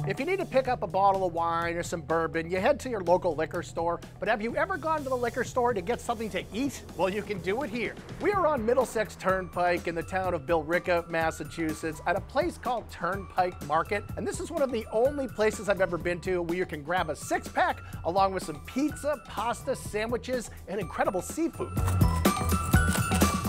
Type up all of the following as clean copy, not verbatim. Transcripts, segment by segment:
If you need to pick up a bottle of wine or some bourbon, you head to your local liquor store. But have you ever gone to the liquor store to get something to eat? Well, you can do it here. We are on Middlesex Turnpike in the town of Billerica, Massachusetts, at a place called Turnpike Market. And this is one of the only places I've ever been to where you can grab a six-pack along with some pizza, pasta, sandwiches, and incredible seafood.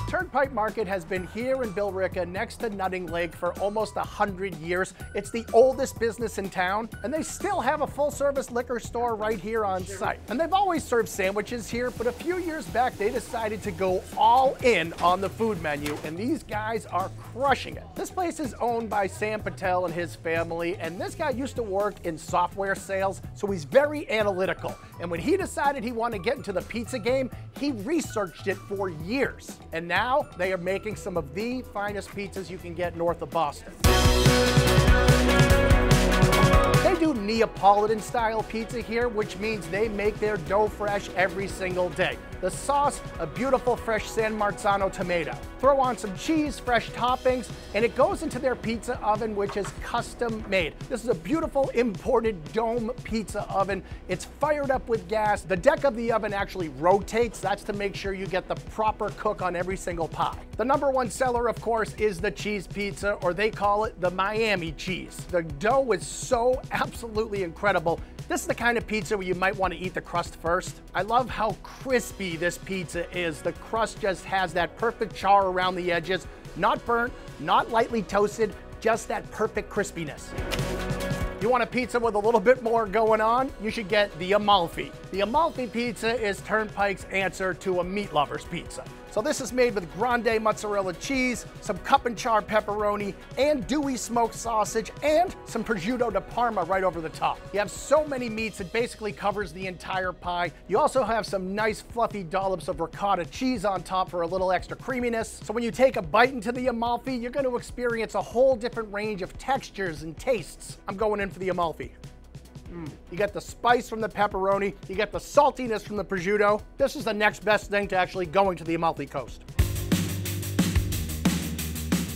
Turnpike Market has been here in Billerica next to Nutting Lake for almost 100 years. It's the oldest business in town, and they still have a full-service liquor store right here on site. And they've always served sandwiches here, but a few years back they decided to go all in on the food menu, and these guys are crushing it. This place is owned by Sam Patel and his family, and this guy used to work in software sales, so he's very analytical. And when he decided he wanted to get into the pizza game, he researched it for years. And now they are making some of the finest pizzas you can get north of Boston. They do Neapolitan style pizza here, which means they make their dough fresh every single day. The sauce, a beautiful fresh San Marzano tomato. Throw on some cheese, fresh toppings, and it goes into their pizza oven, which is custom made. This is a beautiful imported dome pizza oven. It's fired up with gas. The deck of the oven actually rotates. That's to make sure you get the proper cook on every single pie. The #1 seller, of course, is the cheese pizza, or they call it the Miami cheese. The dough is so absolutely incredible. This is the kind of pizza where you might want to eat the crust first. I love how crispy this pizza is. The crust just has that perfect char around the edges, not burnt, not lightly toasted, just that perfect crispiness. You want a pizza with a little bit more going on? You should get the Amalfi. The Amalfi Pizza is Turnpike's answer to a meat lover's pizza. So this is made with grande mozzarella cheese, some cup and char pepperoni, and dewy smoked sausage, and some prosciutto di Parma right over the top. You have so many meats, it basically covers the entire pie. You also have some nice fluffy dollops of ricotta cheese on top for a little extra creaminess. So when you take a bite into the Amalfi, you're going to experience a whole different range of textures and tastes. I'm going in for the Amalfi. You get the spice from the pepperoni, you get the saltiness from the prosciutto. This is the next best thing to actually going to the Amalfi Coast.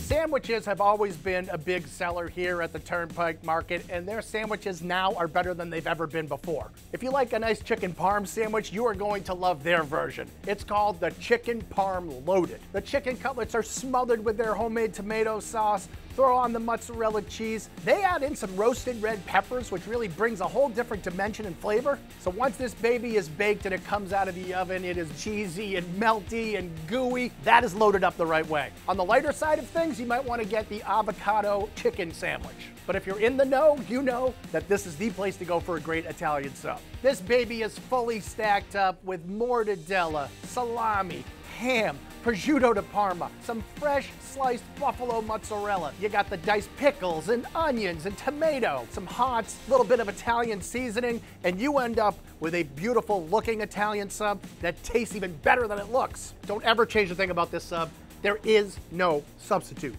Sandwiches have always been a big seller here at the Turnpike Market, and their sandwiches now are better than they've ever been before. If you like a nice chicken parm sandwich, you are going to love their version. It's called the Chicken Parm Loaded. The chicken cutlets are smothered with their homemade tomato sauce. Throw on the mozzarella cheese. They add in some roasted red peppers, which really brings a whole different dimension and flavor. So once this baby is baked and it comes out of the oven, it is cheesy and melty and gooey. That is loaded up the right way. On the lighter side of things, you might want to get the avocado chicken sandwich. But if you're in the know, you know that this is the place to go for a great Italian sub. This baby is fully stacked up with mortadella, salami, ham, prosciutto di Parma, some fresh sliced buffalo mozzarella. You got the diced pickles and onions and tomato, some hots, a little bit of Italian seasoning, and you end up with a beautiful looking Italian sub that tastes even better than it looks. Don't ever change a thing about this sub. There is no substitute.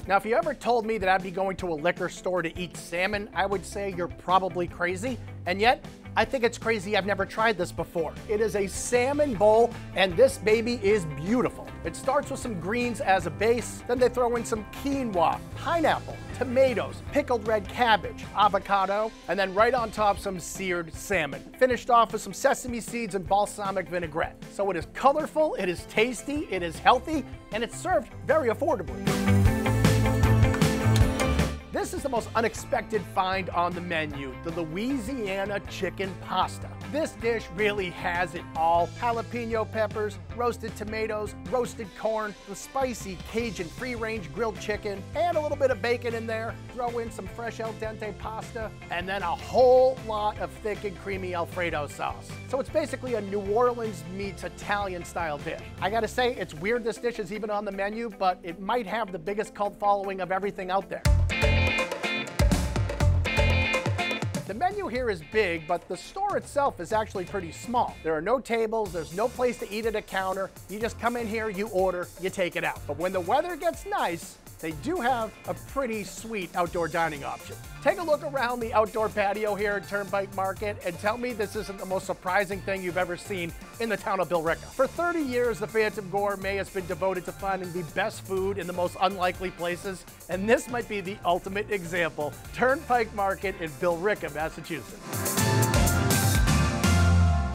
Now, if you ever told me that I'd be going to a liquor store to eat salmon, I would say you're probably crazy. And yet, I think it's crazy I've never tried this before. It is a salmon bowl, and this baby is beautiful. It starts with some greens as a base, then they throw in some quinoa, pineapple, tomatoes, pickled red cabbage, avocado, and then right on top some seared salmon. Finished off with some sesame seeds and balsamic vinaigrette. So it is colorful, it is tasty, it is healthy, and it's served very affordably. This is the most unexpected find on the menu, the Louisiana chicken pasta. This dish really has it all. Jalapeno peppers, roasted tomatoes, roasted corn, the spicy Cajun free-range grilled chicken, and a little bit of bacon in there. Throw in some fresh al dente pasta, and then a whole lot of thick and creamy Alfredo sauce. So it's basically a New Orleans meets Italian style dish. I gotta say, it's weird this dish is even on the menu, but it might have the biggest cult following of everything out there. The menu here is big, but the store itself is actually pretty small. There are no tables, there's no place to eat at a counter. You just come in here, you order, you take it out. But when the weather gets nice, they do have a pretty sweet outdoor dining option. Take a look around the outdoor patio here at Turnpike Market and tell me this isn't the most surprising thing you've ever seen in the town of Billerica. For 30 years, the Phantom Gourmet has been devoted to finding the best food in the most unlikely places, and this might be the ultimate example. Turnpike Market in Billerica, Massachusetts.